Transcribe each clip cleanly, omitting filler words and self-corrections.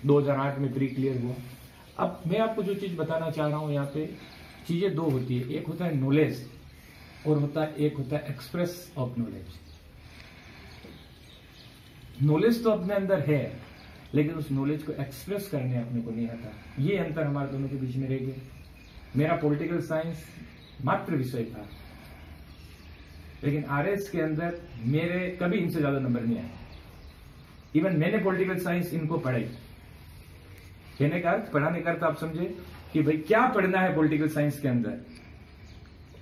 2008 में pre clear हुआ। अब मैं आपको जो चीज बताना चाह रहा हूं यहाँ पे, चीजें दो होती है, एक होता है नॉलेज और एक होता है एक्सप्रेस ऑफ नॉलेज। नॉलेज तो अपने अंदर है, लेकिन उस नॉलेज को एक्सप्रेस करने अपने को नहीं आता। ये अंतर हमारे दोनों के बीच में रह गया। मेरा पॉलिटिकल साइंस मात्र विषय था, लेकिन आरएस के अंदर मेरे कभी इनसे ज्यादा नंबर नहीं आए। इवन मैंने पॉलिटिकल साइंस इनको पढ़ाई। कहने का अर्थ, पढ़ाने का अर्थ आप समझे कि भाई क्या पढ़ना है पॉलिटिकल साइंस के अंदर,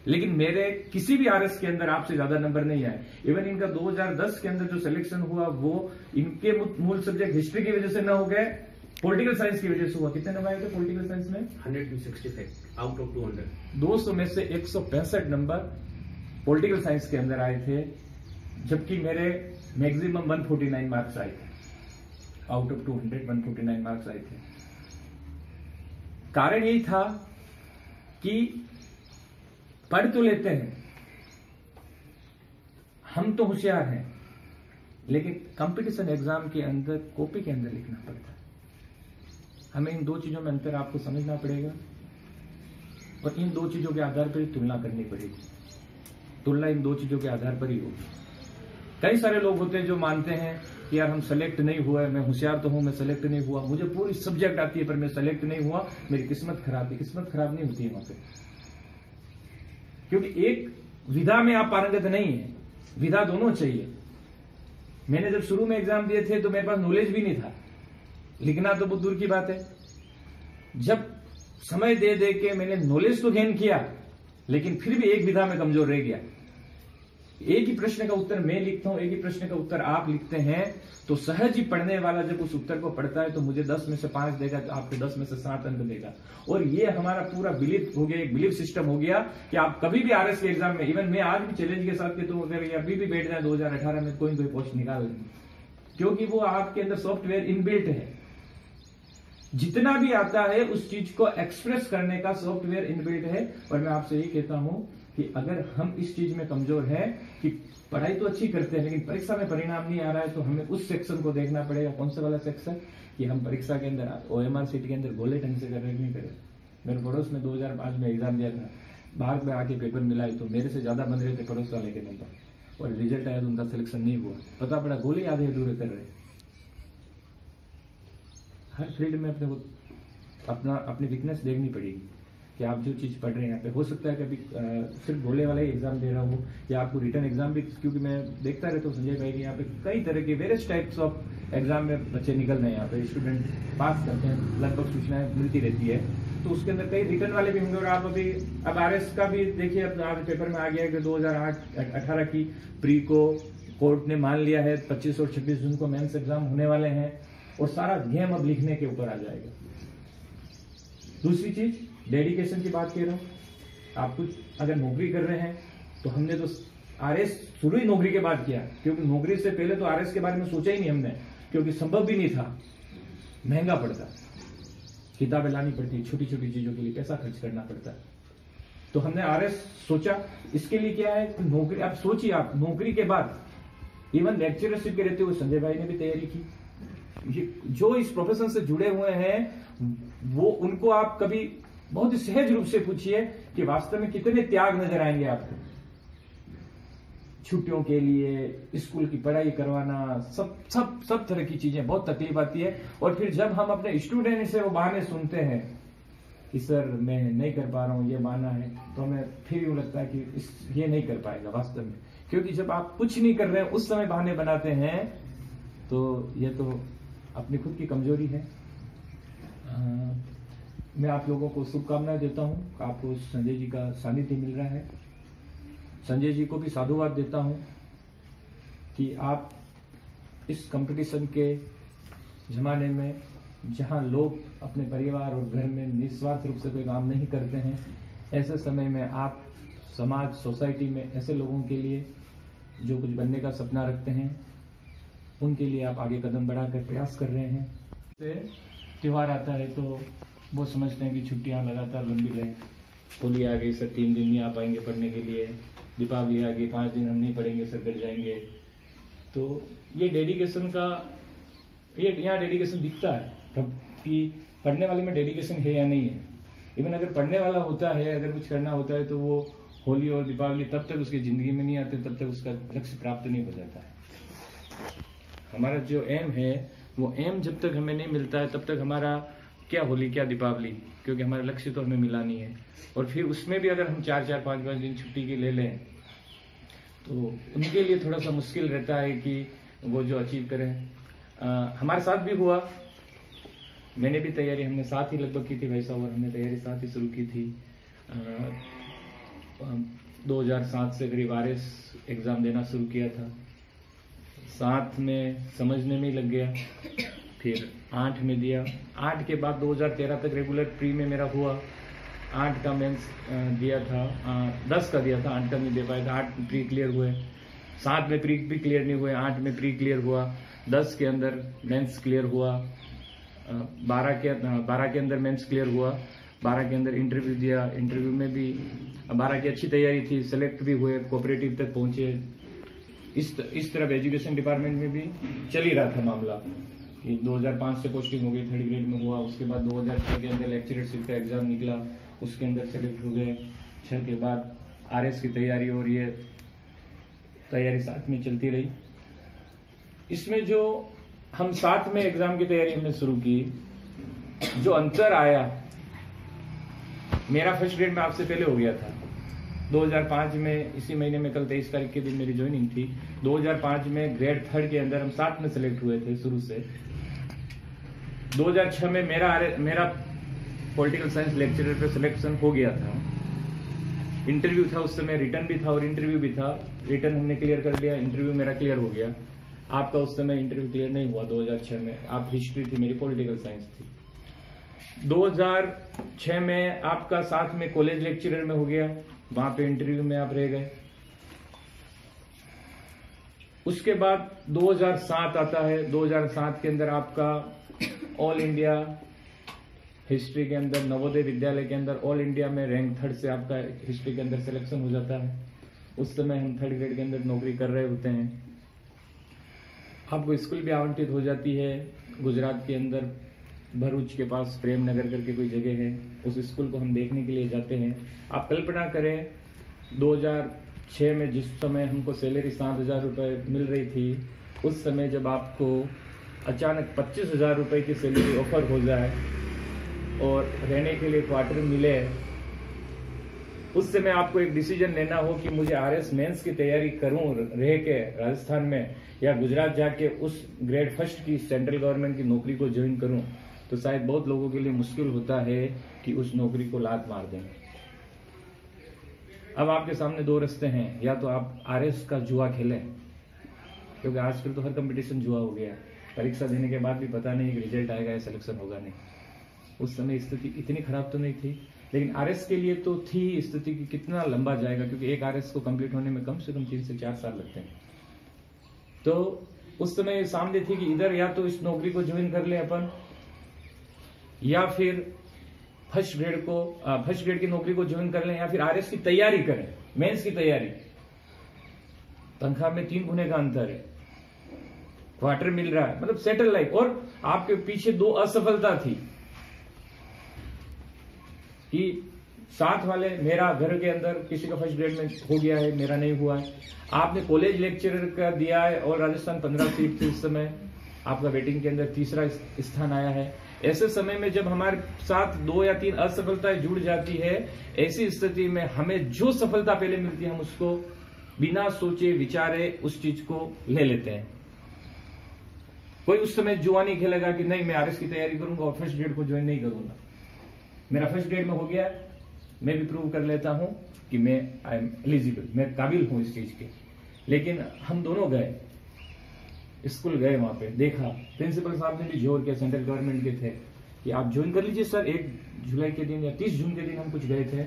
लेकिन मेरे किसी भी आरएस के अंदर आपसे ज्यादा नंबर नहीं आए। इवन इनका 2010 के अंदर जो सिलेक्शन हुआ वो इनके मूल सब्जेक्ट हिस्ट्री की वजह से न हो गए, पॉलिटिकल साइंस की वजह से हुआ। कितने नंबर आए थे पॉलिटिकल साइंस में? 165 आउट ऑफ 200। 200 में से 165 नंबर पॉलिटिकल साइंस के अंदर आए थे, जबकि मेरे मैक्सिमम 149 मार्क्स आए थे। आउट ऑफ 200 149 मार्क्स आए थे। कारण यही था कि पढ़ तो लेते हैं, हम तो होशियार हैं, लेकिन कंपटीशन एग्जाम के अंदर कॉपी के अंदर लिखना पड़ता है। हमें इन दो चीजों में अंतर आपको समझना पड़ेगा और इन दो चीजों के आधार पर ही तुलना करनी पड़ेगी। तुलना इन दो चीजों के आधार पर ही होगी। कई सारे लोग होते हैं जो मानते हैं कि यार हम सेलेक्ट नहीं हुआ, मैं होशियार तो हूं, मैं सेलेक्ट नहीं हुआ, मुझे पूरी सब्जेक्ट आती है पर मैं सेलेक्ट नहीं हुआ, मेरी किस्मत खराब है। किस्मत खराब नहीं होती है वहां पे, क्योंकि एक विधा में आप पारंगत नहीं है, विधा दोनों चाहिए। मैंने जब शुरू में एग्जाम दिए थे तो मेरे पास नॉलेज भी नहीं था, लिखना तो बहुत दूर की बात है। जब समय दे दे के मैंने नॉलेज तो गेन किया, लेकिन फिर भी एक विधा में कमजोर रह गया। एक ही प्रश्न का उत्तर मैं लिखता हूं, एक ही प्रश्न का उत्तर आप लिखते हैं, तो सहज ही पढ़ने वाला जब उस उत्तर को पढ़ता है तो मुझे 10 में से 5 देगा, तो आपको 10 में से 7 अंक देगा। और ये हमारा पूरा बिलीफ हो गया, एक बिलीफ सिस्टम हो गया कि आप कभी भी आरएस के एग्जाम में, इवन मैं आज भी चैलेंज के साथ के, तो अगर अभी भी बैठ जाए 2018 में कोई पोस्ट निकाल लेंगे, क्योंकि वो आपके अंदर सॉफ्टवेयर इनबिल्ट है। जितना भी आता है उस चीज को एक्सप्रेस करने का सॉफ्टवेयर इनबिल्ट है। और मैं आपसे यही कहता हूं कि अगर हम इस चीज में कमजोर हैं कि पढ़ाई तो अच्छी करते हैं लेकिन परीक्षा में परिणाम नहीं आ रहा है, तो हमें उस सेक्शन को देखना पड़ेगा। कौन सा वाला सेक्शन? कि हम परीक्षा के अंदर ओएमआर सीट के अंदर गोले ढंग से कर रहे नहीं करे। मेरे पड़ोस में 2005 में एग्जाम दिया था, बाहर में आके पेपर मिला तो मेरे से ज्यादा बन रहे थे पड़ोस वाले के नंबर, और रिजल्ट आया तो उनका सिलेक्शन नहीं हुआ। पता पड़ा गोले आधे अधूरे कर रहे। हर फील्ड में अपने को अपनी वीकनेस देखनी पड़ेगी कि आप जो चीज पढ़ रहे हैं यहाँ पे। हो सकता है कभी सिर्फ गोले वाला ही एग्जाम दे रहा हूँ, या आपको रिटर्न एग्जाम भी, क्योंकि मैं देखता रहता हूँ संजय भाई कि यहाँ पे कई तरह के वेरियस टाइप्स ऑफ एग्जाम में बच्चे निकल रहे हैं। यहाँ पे स्टूडेंट पास करते हैं, लगभग सूचनाएं मिलती रहती है, तो उसके अंदर कई रिटर्न वाले भी होंगे। और आप अभी अब आरएस का भी देखिए, अब आज पेपर में आ गया कि 2018 की प्री को कोर्ट ने मान लिया है, 25 और 26 जून को मेंस एग्जाम होने वाले हैं, और सारा गेम अब लिखने के ऊपर आ जाएगा। दूसरी चीज, डेडिकेशन की बात कह रहा हूं। आप कुछ अगर नौकरी कर रहे हैं, तो हमने तो आरएस शुरू ही नौकरी के बाद किया, क्योंकि नौकरी से पहले तो आरएस के बारे में सोचा ही नहीं हमने, क्योंकि संभव भी नहीं था, महंगा पड़ता, किताबें लानी पड़ती, छोटी छोटी चीजों के लिए पैसा खर्च करना पड़ता। तो हमने आरएस सोचा। इसके लिए क्या है, नौकरी। आप सोचिए, आप नौकरी के बाद इवन लेक्चरशिप के रहते हुए संजय भाई ने भी तैयारी की। जो इस प्रोफेशन से जुड़े हुए हैं वो, उनको आप कभी बहुत ही सहज रूप से पूछिए कि वास्तव में कितने त्याग नजर आएंगे आपको। छुट्टियों के लिए, स्कूल की पढ़ाई करवाना, सब तरह की चीजें, बहुत तकलीफ आती है। और फिर जब हम अपने स्टूडेंट से वो बहाने सुनते हैं कि सर मैं नहीं कर पा रहा हूं, ये बहाना है, तो हमें फिर यूं लगता है कि ये नहीं कर पाएगा वास्तव में। क्योंकि जब आप कुछ नहीं कर रहे हैं उस समय बहाने बनाते हैं, तो ये तो अपनी खुद की कमजोरी है। मैं आप लोगों को शुभकामनाएं देता हूं। आपको संजय जी का सानिध्य मिल रहा है। संजय जी को भी साधुवाद देता हूं कि आप इस कंपटीशन के जमाने में, जहां लोग अपने परिवार और घर में निस्वार्थ रूप से कोई काम नहीं करते हैं, ऐसे समय में आप समाज, सोसाइटी में ऐसे लोगों के लिए जो कुछ बनने का सपना रखते हैं, उनके लिए आप आगे कदम बढ़ाकर प्रयास कर रहे हैं। त्योहार आता है तो वो समझते हैं कि छुट्टियां लगातार लंबी रहे, होली आ गई सर 3 दिन नहीं आ पाएंगे पढ़ने के लिए, दीपावली आ गई 5 दिन हम नहीं पढ़ेंगे सर, घर जाएंगे। तो ये डेडिकेशन का, ये यहाँ डेडिकेशन दिखता है, कि पढ़ने वाले में डेडिकेशन है या नहीं है। इवन अगर पढ़ने वाला होता है, अगर कुछ करना होता है, तो वो होली और दीपावली तब तक उसकी जिंदगी में नहीं आते, तब तक उसका लक्ष्य प्राप्त नहीं हो जाता है। हमारा जो एम है, वो एम जब तक हमें नहीं मिलता है, तब तक हमारा क्या होली क्या दीपावली, क्योंकि हमारा लक्ष्य तो हमें मिला नहीं है। और फिर उसमें भी अगर हम 4-4, 5-5 दिन छुट्टी की ले लें, तो उनके लिए थोड़ा सा मुश्किल रहता है कि वो जो अचीव करें। हमारे साथ भी हुआ, मैंने भी तैयारी, हमने साथ ही लगभग की थी भाई साहब, और हमने तैयारी साथ ही शुरू की थी। 2007 से करीब RS एग्जाम देना शुरू किया था, 7 में समझने में ही लग गया, फिर 8 में दिया, 8 के बाद 2013 तक रेगुलर प्री में मेरा हुआ, 8 का मेंस दिया था, 10 का दिया था, 8 का नहीं दे पाया था, 8 प्री क्लियर हुए, 7 में प्री भी क्लियर नहीं हुए, 8 में प्री क्लियर हुआ, 10 के अंदर मेंस क्लियर हुआ, 12 के अंदर मेंस क्लियर हुआ, 12 के अंदर इंटरव्यू दिया, इंटरव्यू में भी 12 की अच्छी तैयारी थी, सेलेक्ट भी हुए, कोऑपरेटिव तक पहुंचे। इस तरफ एजुकेशन डिपार्टमेंट में भी चल ही रहा था मामला कि 2005 से पोस्टिंग हो गई, 3rd ग्रेड में हुआ, उसके बाद 2006 के अंदर लेक्चरशिप का एग्जाम निकला, उसके अंदर सेलेक्ट हो गए, 6 के बाद RS की तैयारी, और ये तैयारी साथ में चलती रही। इसमें जो हम साथ में एग्जाम की तैयारी हमने शुरू की, जो अंतर आया, मेरा फर्स्ट ग्रेड में आपसे पहले हो गया था 2005 में, इसी महीने में, कल 23 तारीख के दिन मेरी ज्वाइनिंग थी। 2005 में ग्रेड 3rd के अंदर हम साथ में सेलेक्ट हुए थे शुरू से। 2006 में मेरा पॉलिटिकल साइंस लेक्चरर पे सिलेक्शन हो गया था, इंटरव्यू था उस समय, रिटर्न भी था और इंटरव्यू भी था। रिटर्न हमने क्लियर कर लिया, इंटरव्यू मेरा क्लियर हो गया। आपका उस समय इंटरव्यू क्लियर नहीं हुआ 2006 में, आप हिस्ट्री थी, मेरी पॉलिटिकल साइंस थी। 2006 में आपका साथ में कॉलेज लेक्चरर में हो गया, वहां पे इंटरव्यू में आप रह गए। उसके बाद 2007 आता है, 2007 के अंदर आपका ऑल इंडिया हिस्ट्री के अंदर, नवोदय विद्यालय के अंदर ऑल इंडिया में रैंक 3rd से आपका हिस्ट्री के अंदर सिलेक्शन हो जाता है। उस समय हम 3rd ग्रेड के अंदर नौकरी कर रहे होते हैं। आपको स्कूल भी आवंटित हो जाती है गुजरात के अंदर, भरूच के पास प्रेम नगर करके कोई जगह है, उस स्कूल को हम देखने के लिए जाते हैं। आप कल्पना करें 2006 में जिस समय हमको सैलरी 7,000 रुपये मिल रही थी, उस समय जब आपको अचानक 25,000 रुपये की सैलरी ऑफर हो जाए और रहने के लिए क्वार्टर मिले, उस समय आपको एक डिसीजन लेना हो कि मुझे RS मेंस की तैयारी करूं रह के राजस्थान में, या गुजरात जाके उस ग्रेड 1st की सेंट्रल गवर्नमेंट की नौकरी को ज्वाइन करूं, तो शायद बहुत लोगों के लिए मुश्किल होता है कि उस नौकरी को लात मार दें। अब आपके सामने 2 रास्ते हैं, या तो आप RS का जुआ खेलें, क्योंकि आजकल तो हर कंपटीशन जुआ हो गया है, परीक्षा देने के बाद भी पता नहीं कि रिजल्ट आएगा या सिलेक्शन होगा नहीं। उस समय स्थिति इतनी खराब तो नहीं थी, लेकिन RS के लिए तो थी स्थिति कि कितना लंबा जाएगा, क्योंकि एक RS को कंप्लीट होने में कम से कम 3 से 4 साल लगते हैं। तो उस समय सामने थी कि इधर या तो इस नौकरी को ज्वाइन कर ले अपन, या फिर फर्स्ट ग्रेड की नौकरी को ज्वाइन कर लें, या फिर RS की तैयारी करें, मेंस की तैयारी। तनख्वाह में 3 गुने का अंतर है, क्वार्टर मिल रहा है, मतलब सेटल लाइफ। और आपके पीछे 2 असफलता थी कि साथ वाले, मेरा घर के अंदर किसी का फर्स्ट ग्रेड में हो गया है, मेरा नहीं हुआ है। आपने कॉलेज लेक्चरर का दिया है और राजस्थान 15 सीट थी, इस समय आपका वेटिंग के अंदर 3रा स्थान आया है। ऐसे समय में जब हमारे साथ 2 या 3 असफलताएं जुड़ जाती है, ऐसी स्थिति में हमें जो सफलता पहले मिलती है, हम उसको बिना सोचे विचारे उस चीज को ले लेते हैं। कोई उस समय जुआ नहीं खेलेगा कि नहीं मैं RS की तैयारी करूंगा और फर्स्ट ग्रेड को ज्वाइन नहीं करूंगा। मेरा फर्स्ट ग्रेड में हो गया, मैं भी प्रूव कर लेता हूं कि मैं आई एम एलिजिबल, मैं काबिल हूं इस चीज के। लेकिन हम दोनों गए, स्कूल गए, वहां पे देखा, प्रिंसिपल साहब ने भी जोर किया, सेंट्रल गवर्नमेंट के थे, कि आप ज्वाइन कर लीजिए सर। 1 जुलाई के दिन या 30 जून के दिन हम कुछ गए थे,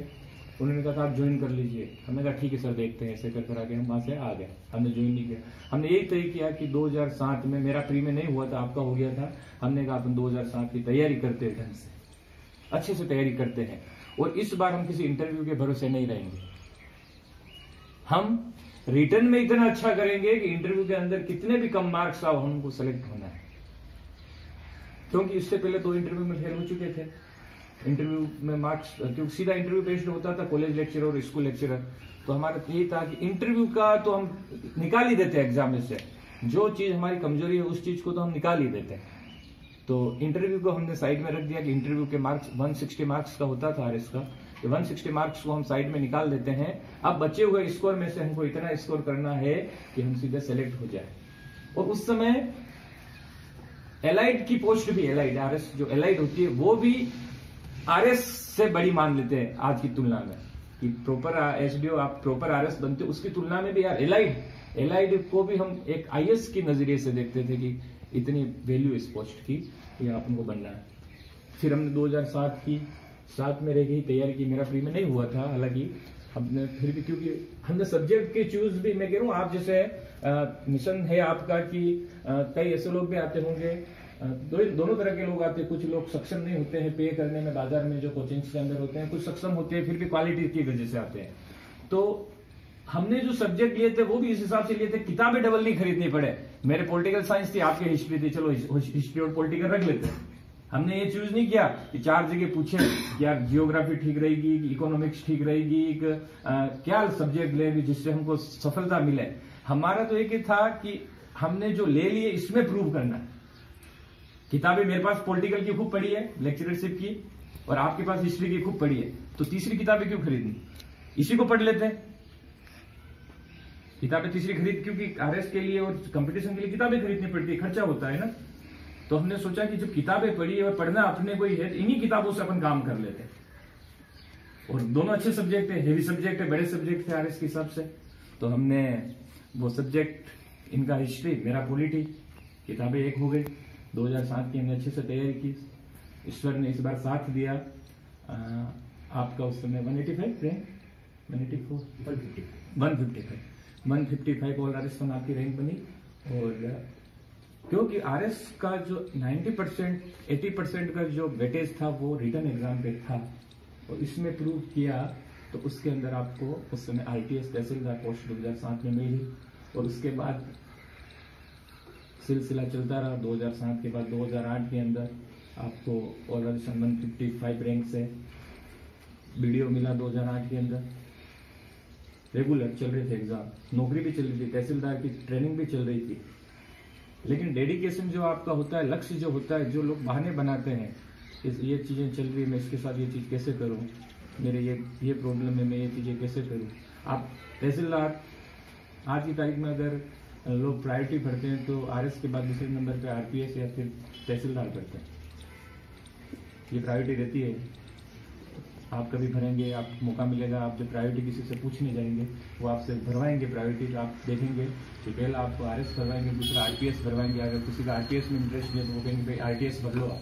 उन्होंने कहा था आप ज्वाइन कर लीजिए। हमने कहा ठीक है सर, देखते हैं। ऐसे कर आगे हम वहां से आ गए, हमने ज्वाइन नहीं किया। हमने यही तय किया कि 2007 में मेरा प्री में नहीं हुआ था, आपका हो गया था। हमने कहा अपन 2007 की तैयारी करते हैं, ढंग से अच्छे से तैयारी करते हैं, और इस बार हम किसी इंटरव्यू के भरोसे नहीं रहेंगे। हम रिटर्न में इतना अच्छा करेंगे कि इंटरव्यू के अंदर कितने भी कम मार्क्स आओ, हमको सेलेक्ट होना है। क्योंकि इससे पहले 2 इंटरव्यू में फेल हो चुके थे। इंटरव्यू में मार्क्स, क्योंकि सीधा इंटरव्यू बेस्ड होता था, कॉलेज लेक्चर और स्कूल लेक्चरर। तो हमारा यही था कि इंटरव्यू का तो हम निकाल ही देते एग्जाम में से, जो चीज हमारी कमजोरी है उस चीज को तो हम निकाल ही देते हैं। तो इंटरव्यू को हमने साइड में रख दिया कि इंटरव्यू के मार्क्स 160 मार्क्स का होता था आरएस का, तो 160 मार्क्स को हम साइड में निकाल देते हैं। अब बचे हुए स्कोर में से हमको इतना स्कोर करना है कि हम सीधे सेलेक्ट हो जाए। और उस समय एलाइड की पोस्ट भी, एलाइड आरएस जो एलाइड होती है वो भी आरएस से बड़ी मान लेते हैं आज की तुलना में, कि प्रॉपर एसडीओ आप प्रॉपर आरएस बनते हो, उसकी तुलना में भी यार एलाइड को भी हम एक आईएएस की नजरिए से देखते थे कि इतनी वैल्यू इस पोस्ट की, ये आपको बनना है। फिर हमने 2007 की 7 में रह गई तैयारी की, मेरा प्री में नहीं हुआ था हालांकि, हमने फिर भी क्योंकि हमने सब्जेक्ट के चूज भी, मैं कह रहा हूँ आप जैसे मिशन है आपका कि कई ऐसे लोग भी आते होंगे, दोनों तरह के लोग आते हैं। कुछ लोग सक्षम नहीं होते हैं पे करने में, बाजार में जो कोचिंग के अंदर होते हैं, कुछ सक्षम होते हैं फिर भी क्वालिटी की वजह से आते हैं। तो हमने जो सब्जेक्ट लिए थे वो भी इस हिसाब से लिए थे, किताबें डबल नहीं खरीदनी पड़े। मेरे पॉलिटिकल साइंस थी, आपके हिस्ट्री थी, चलो हिस्ट्री और पॉलिटिकल रख लेते हैं। हमने ये चूज नहीं किया कि 4 जगह पूछे कि यार जियोग्राफी ठीक रहेगी, इकोनॉमिक्स ठीक रहेगी, क्या सब्जेक्ट लेंगे जिससे हमको सफलता मिले। हमारा तो एक ही था कि हमने जो ले लिए इसमें प्रूव करना है। किताबें मेरे पास पॉलिटिकल की खूब पड़ी है, लेक्चरशिप की, और आपके पास हिस्ट्री की खूब पड़ी है, तो तीसरी किताबें क्यों खरीदनी, इसी को पढ़ लेते हैं। किताबें तीसरी खरीद, क्योंकि आरएस के लिए और कंपटीशन के लिए किताबें खरीदनी पड़ती है, खर्चा होता है ना। तो हमने सोचा कि जो किताबें पढ़ी है और पढ़ना अपने को ही है, इन्हीं किताबों से अपन काम कर लेते हैं। और दोनों अच्छे सब्जेक्ट है, हेवी सब्जेक्ट है, बड़े सब्जेक्ट थे आरएस के हिसाब से। तो हमने वो सब्जेक्ट, इनका हिस्ट्री, मेरा पॉलिटी, किताबें एक हो गई। 2007 की हमने अच्छे से तैयारी की, ईश्वर ने इस बार साथ दिया। आपका उस समय 185 रैंक, 155 ऑल राजस्थान आपकी रैंक बनी। और क्योंकि आरएस का जो 90% 80% का जो वेटेज था वो रिटर्न एग्जाम पे था, और इसमें प्रूव किया, तो उसके अंदर आपको उस समय आरटीएस तहसीलदार पोस्ट 2007 में मिली। और उसके बाद सिलसिला चलता रहा। 2007 के बाद 2008 के अंदर आपको ऑल राजस्थान 155 रैंक से वीडियो मिला। 2008 के अंदर रेगुलर चल रहे थे एग्जाम, नौकरी भी चल रही थी, तहसीलदार की ट्रेनिंग भी चल रही थी। लेकिन डेडिकेशन जो आपका होता है, लक्ष्य जो होता है, जो लोग बहाने बनाते हैं कि ये चीजें चल रही है, मैं इसके साथ ये चीज कैसे करूं, मेरे ये प्रॉब्लम है, मैं ये चीजें कैसे करूं। आप तहसीलदार आज की तारीख में अगर लोग प्रायोरिटी भरते हैं तो आरएस के बाद दूसरे नंबर पे आरपीएस या फिर तहसीलदार करते हैं, ये प्रायोरिटी रहती है। आप कभी भरेंगे, आप मौका मिलेगा, आप जब प्रायोरिटी किसी से पूछने जाएंगे, वो आपसे भरवाएंगे प्रायोरिटी। आप देखेंगे कि पहला आपको आरएस भरवाएंगे, दूसरा आरटीएस भरवाएंगे। अगर किसी का आरटीएस में इंटरेस्ट है तो वो कहेंगे भाई आरटीएस भर लो आप।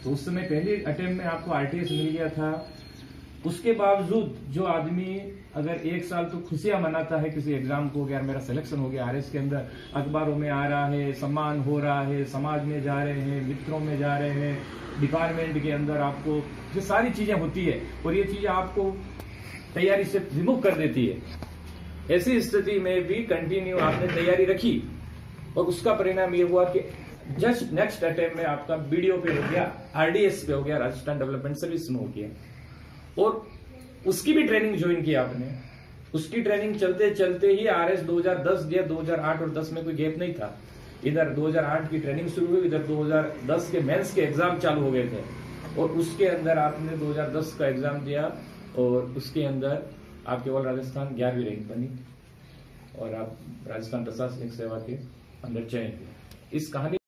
तो उस समय पहले अटेम्प्ट में आपको आरटीएस मिल गया था। उसके बावजूद जो आदमी अगर 1 साल तो खुशियां मनाता है किसी एग्जाम को, यार मेरा सिलेक्शन हो गया आरएस के अंदर, अखबारों में आ रहा है, सम्मान हो रहा है, समाज में जा रहे हैं, मित्रों में जा रहे हैं, डिपार्टमेंट के अंदर आपको ये सारी चीजें होती है, और ये चीजें आपको तैयारी से विमुख कर देती है। ऐसी स्थिति में भी कंटिन्यू आपने तैयारी रखी, और उसका परिणाम ये हुआ कि जस्ट नेक्स्ट अटेम्प्ट में आपका बीडीओ पे हो गया, आरडीएस पे हो गया, राजस्थान डेवलपमेंट सर्विस में हो गया। और उसकी भी ट्रेनिंग ज्वाइन की आपने। उसकी ट्रेनिंग चलते चलते ही आरएस 2010 दिया। 2008 और 10 में कोई गैप नहीं था। इधर 2008 की ट्रेनिंग शुरू हुई, इधर 2010 के मेंस के एग्जाम चालू हो गए थे, और उसके अंदर आपने 2010 का एग्जाम दिया, और उसके अंदर आपके ऑल राजस्थान 11वीं रैंक बनी, और आप राजस्थान प्रशासनिक सेवा के अंदर चयन हुए। इस कहानी